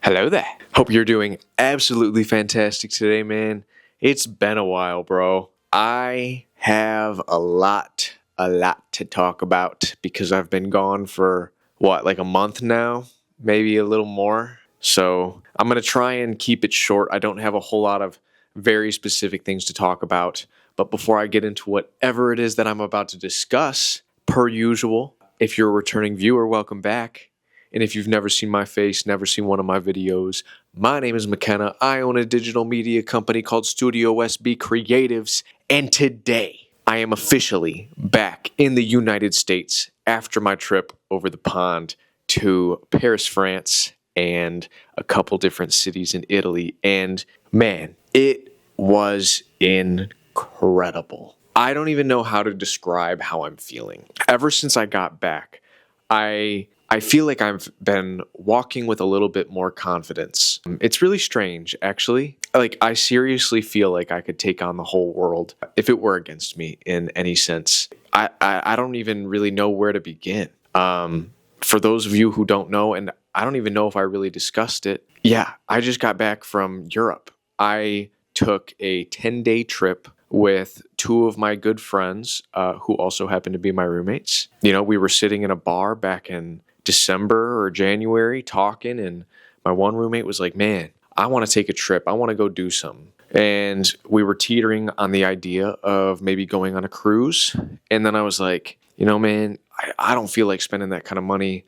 Hello there. Hope you're doing absolutely fantastic today, man. It's been a while, bro. I have a lot to talk about because I've been gone for like a month now, maybe a little more. So I'm going to try and keep it short. I don't have a whole lot of very specific things to talk about. But before I get into whatever it is that I'm about to discuss, per usual, if you're a returning viewer, welcome back. And if you've never seen my face, never seen one of my videos, my name is McKenna. I own a digital media company called Studio SB Creatives. And today, I am officially back in the United States after my trip over the pond to Paris, France, and a couple different cities in Italy. And man, it was incredible. I don't even know how to describe how I'm feeling. Ever since I got back, I feel like I've been walking with a little bit more confidence. It's really strange, actually. Like, I seriously feel like I could take on the whole world if it were against me in any sense. I don't even really know where to begin. For those of you who don't know, and I don't even know if I really discussed it, yeah, I just got back from Europe. I took a 10-day trip with two of my good friends who also happen to be my roommates. You know, we were sitting in a bar back in December or January talking, and my one roommate was like, man, I want to take a trip. I want to go do something. And we were teetering on the idea of maybe going on a cruise. And then I was like, you know, man, I don't feel like spending that kind of money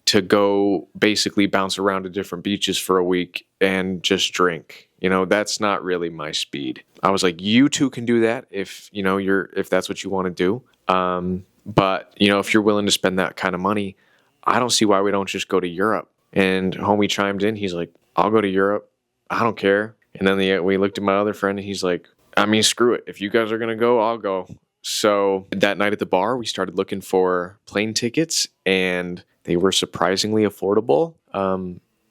to go basically bounce around to different beaches for a week and just drink. You know, that's not really my speed. I was like, you two can do that if that's what you want to do. But you know, if you're willing to spend that kind of money, I don't see why we don't just go to Europe. And homie chimed in. He's like, I'll go to Europe. I don't care. And then we looked at my other friend and he's like, I mean, screw it. If you guys are going to go, I'll go. So that night at the bar, we started looking for plane tickets and they were surprisingly affordable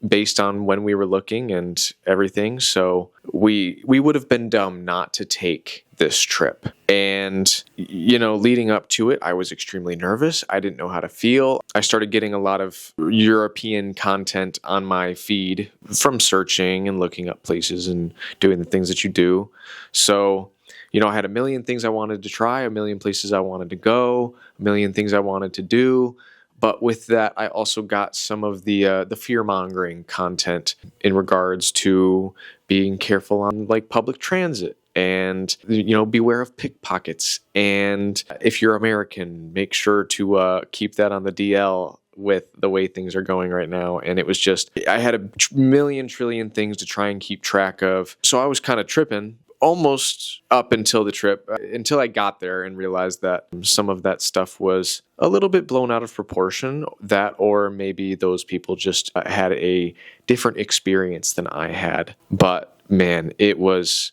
based on when we were looking and everything. So we would have been dumb not to take this trip. And, you know, leading up to it, I was extremely nervous. I didn't know how to feel. I started getting a lot of European content on my feed from searching and looking up places and doing the things that you do. So, you know, I had a million things I wanted to try, a million places I wanted to go, a million things I wanted to do. But with that, I also got some of the fear-mongering content in regards to being careful on like public transit and, you know, beware of pickpockets. And if you're American, make sure to keep that on the DL with the way things are going right now. And it was just, I had a million trillion things to try and keep track of. So I was kind of tripping almost up until the trip, until I got there and realized that some of that stuff was a little bit blown out of proportion, that or maybe those people just had a different experience than I had. But man, it was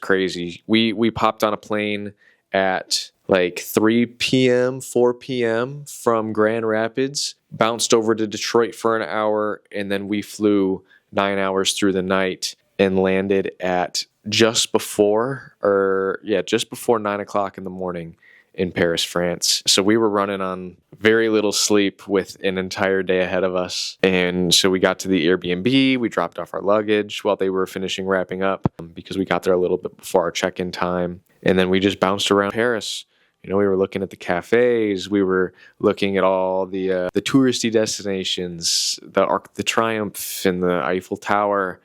crazy. We popped on a plane at like 3 p.m., 4 p.m. from Grand Rapids, bounced over to Detroit for an hour, and then we flew 9 hours through the night and landed at just before 9 o'clock in the morning in Paris, France. So we were running on very little sleep with an entire day ahead of us. And so we got to the Airbnb, we dropped off our luggage while they were finishing wrapping up because we got there a little bit before our check-in time. And then we just bounced around Paris. You know, we were looking at the cafes, we were looking at all the touristy destinations, the Arc de Triomphe and the Eiffel Tower.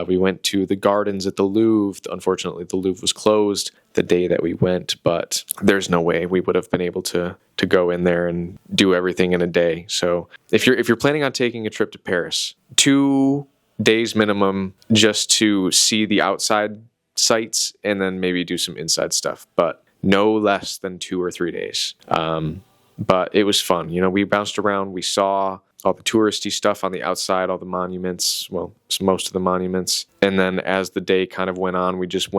We went to the gardens at the Louvre. Unfortunately, the Louvre was closed the day that we went, but there's no way we would have been able to go in there and do everything in a day. So if you're planning on taking a trip to Paris, 2 days minimum just to see the outside sights and then maybe do some inside stuff. But no less than 2 or 3 days. But it was fun. You know, we bounced around. We saw all the touristy stuff on the outside, all the monuments, well, most of the monuments. And then as the day kind of went on, we just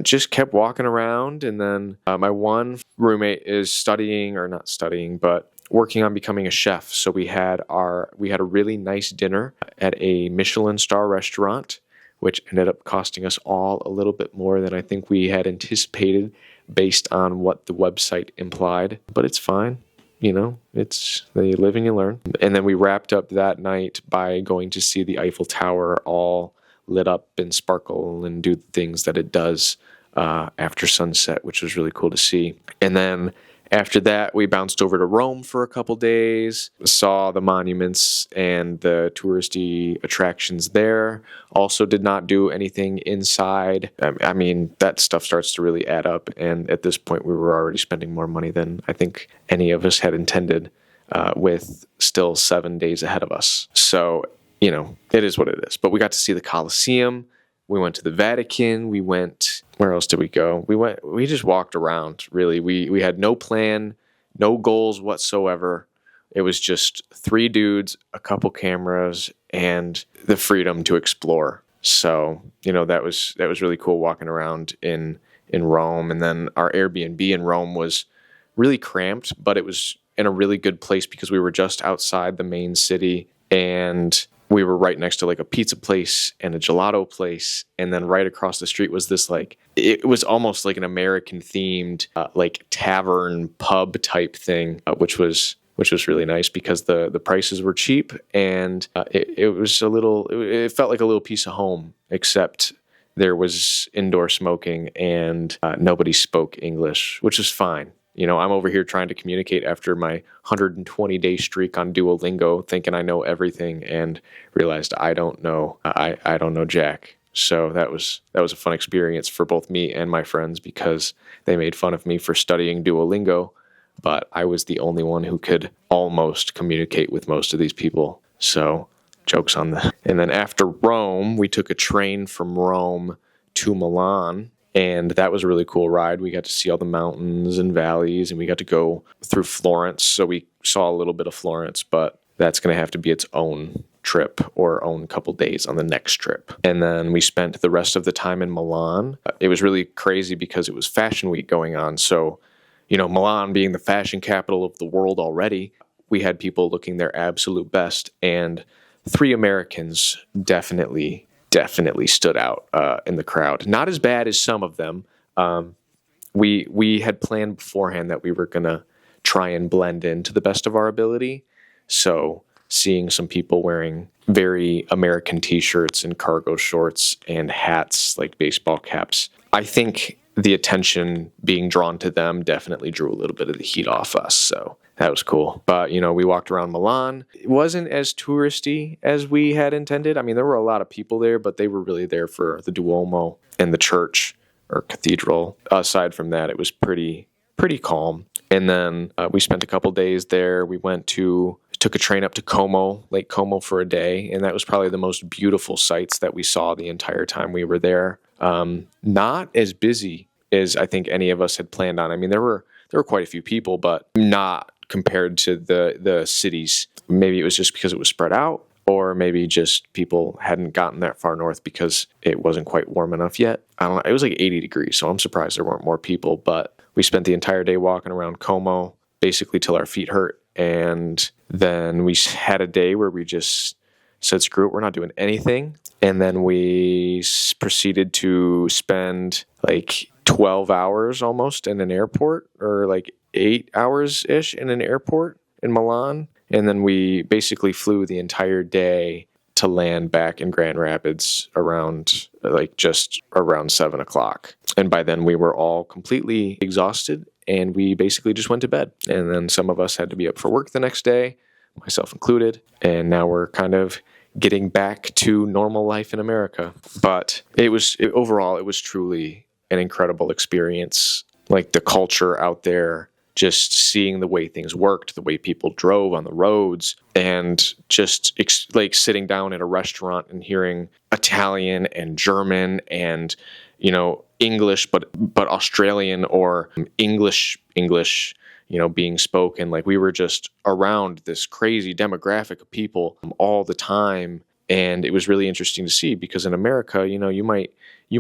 just kept walking around. And then my one roommate is not studying, but working on becoming a chef. So we had a really nice dinner at a Michelin star restaurant, which ended up costing us all a little bit more than I think we had anticipated based on what the website implied. But it's fine. it's you live and you learn. And then we wrapped up that night by going to see the Eiffel Tower all lit up and sparkle and do the things that it does after sunset, which was really cool to see. And then after that, we bounced over to Rome for a couple days, saw the monuments and the touristy attractions there. Also did not do anything inside. I mean, that stuff starts to really add up. And at this point, we were already spending more money than I think any of us had intended, with still 7 days ahead of us. So, it is what it is. But we got to see the Colosseum. We went to the Vatican. Where else did we go? We just walked around, really. We had no plan, no goals whatsoever. It was just 3 dudes, a couple cameras, and the freedom to explore. So, that was really cool walking around in Rome. And then our Airbnb in Rome was really cramped, but it was in a really good place because we were just outside the main city, and we were right next to like a pizza place and a gelato place. And then right across the street was this it was almost like an American themed like tavern pub type thing, which was really nice because the prices were cheap, and it was it felt like a little piece of home, except there was indoor smoking and nobody spoke English, which is fine. I'm over here trying to communicate after my 120-day streak on Duolingo, thinking I know everything, and realized I don't know. I don't know jack. So that was a fun experience for both me and my friends because they made fun of me for studying Duolingo, but I was the only one who could almost communicate with most of these people. So jokes on that. And then after Rome, we took a train from Rome to Milan. And that was a really cool ride. We got to see all the mountains and valleys, and we got to go through Florence. So we saw a little bit of Florence, but that's going to have to be its own trip or own couple days on the next trip. And then we spent the rest of the time in Milan. It was really crazy because it was Fashion Week going on. So, Milan being the fashion capital of the world already, we had people looking their absolute best. And 3 Americans definitely stood out in the crowd. Not as bad as some of them. We had planned beforehand that we were going to try and blend in to the best of our ability. So seeing some people wearing very American t-shirts and cargo shorts and hats like baseball caps, I think the attention being drawn to them definitely drew a little bit of the heat off us. So that was cool. But, we walked around Milan. It wasn't as touristy as we had intended. I mean, there were a lot of people there, but they were really there for the Duomo and the church or cathedral. Aside from that, it was pretty calm. And then we spent a couple days there. We took a train up to Como, Lake Como, for a day. And that was probably the most beautiful sights that we saw the entire time we were there. Not as busy as I think any of us had planned on. I mean, there were quite a few people, but not compared to the cities. Maybe it was just because it was spread out, or maybe just people hadn't gotten that far north because it wasn't quite warm enough yet. I don't know. It was like 80 degrees, so I'm surprised there weren't more people. But we spent the entire day walking around Como, basically till our feet hurt. And then we had a day where we just said, screw it, we're not doing anything. And then we proceeded to spend like 12 hours almost in an airport, or like 8 hours-ish in an airport in Milan. And then we basically flew the entire day to land back in Grand Rapids just around 7 o'clock. And by then we were all completely exhausted, and we basically just went to bed. And then some of us had to be up for work the next day, myself included. And now we're kind of getting back to normal life in America. But overall, it was truly an incredible experience. Like the culture out there, just seeing the way things worked, the way people drove on the roads, and just like sitting down at a restaurant and hearing Italian and German and, English, but Australian or English, being spoken. Like we were just around this crazy demographic of people all the time. And it was really interesting to see, because in America, you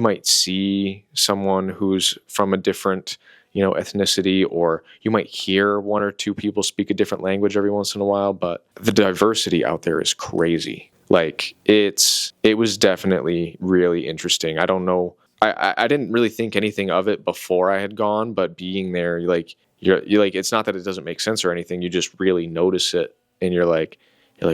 might see someone who's from a different, ethnicity, or you might hear 1 or 2 people speak a different language every once in a while, but the diversity out there is crazy. Like it was definitely really interesting. I don't know. I didn't really think anything of it before I had gone, but being there, like you're like, it's not that it doesn't make sense or anything. You just really notice it, and you're like,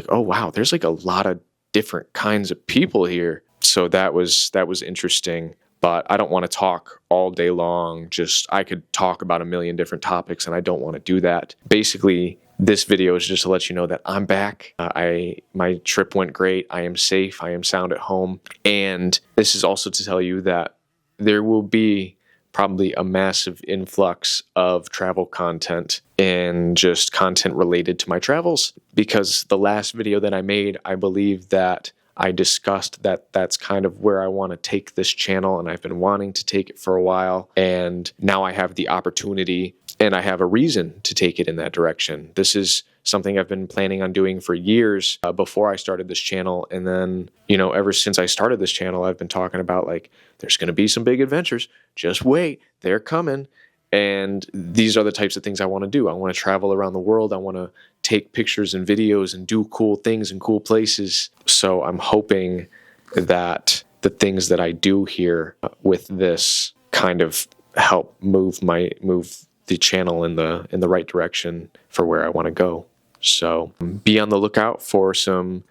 oh wow, there's like a lot of different kinds of people here. So that was interesting. But I don't want to talk all day long. I could talk about a million different topics, and I don't want to do that. Basically, this video is just to let you know that I'm back. My trip went great. I am safe. I am sound at home. And this is also to tell you that there will be probably a massive influx of travel content and just content related to my travels, because the last video that I made, I believe that I discussed that that's kind of where I want to take this channel, and I've been wanting to take it for a while, and now I have the opportunity and I have a reason to take it in that direction. This is something I've been planning on doing for years before I started this channel, and then, ever since I started this channel, I've been talking about, like, there's going to be some big adventures. Just wait, they're coming. And these are the types of things I want to do. I want to travel around the world. I want to take pictures and videos and do cool things in cool places. So I'm hoping that the things that I do here with this kind of help move the channel in the right direction for where I want to go. So be on the lookout for some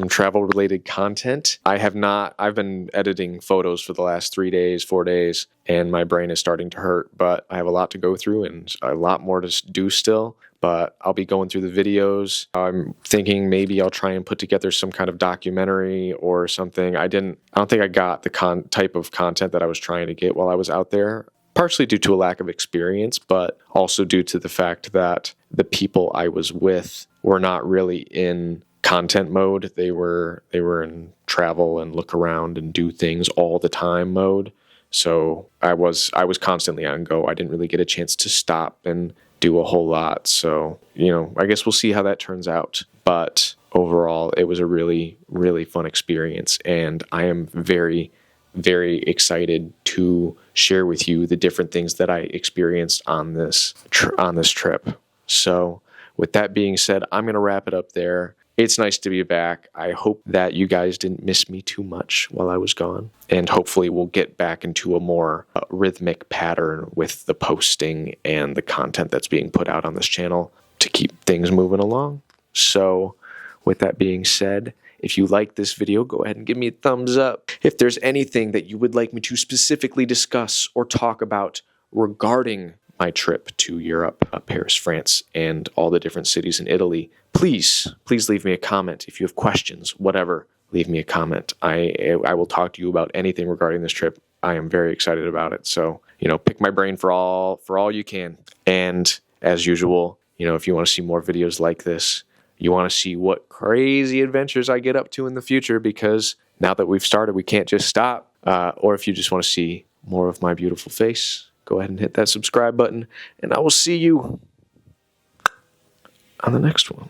travel related content. I've been editing photos for the last 4 days, and my brain is starting to hurt, but I have a lot to go through and a lot more to do still. But I'll be going through the videos. I'm thinking maybe I'll try and put together some kind of documentary or something. I don't think I got the type of content that I was trying to get while I was out there, partially due to a lack of experience, but also due to the fact that the people I was with were not really in content mode. They were in travel and look around and do things all the time mode. So I was constantly on go. I didn't really get a chance to stop and do a whole lot. So, I guess we'll see how that turns out. But overall, it was a really, really fun experience, and I am very, very excited to share with you the different things that I experienced on this trip. So with that being said, I'm going to wrap it up there. It's nice to be back. I hope that you guys didn't miss me too much while I was gone. And hopefully we'll get back into a more rhythmic pattern with the posting and the content that's being put out on this channel to keep things moving along. So with that being said, if you like this video, go ahead and give me a thumbs up. If there's anything that you would like me to specifically discuss or talk about regarding my trip to Europe, Paris, France, and all the different cities in Italy, please leave me a comment. If you have questions, whatever, leave me a comment. I will talk to you about anything regarding this trip. I am very excited about it. So, pick my brain for all you can. And as usual, if you want to see more videos like this, you want to see what crazy adventures I get up to in the future, because now that we've started, we can't just stop. Or if you just want to see more of my beautiful face, go ahead and hit that subscribe button, and I will see you on the next one.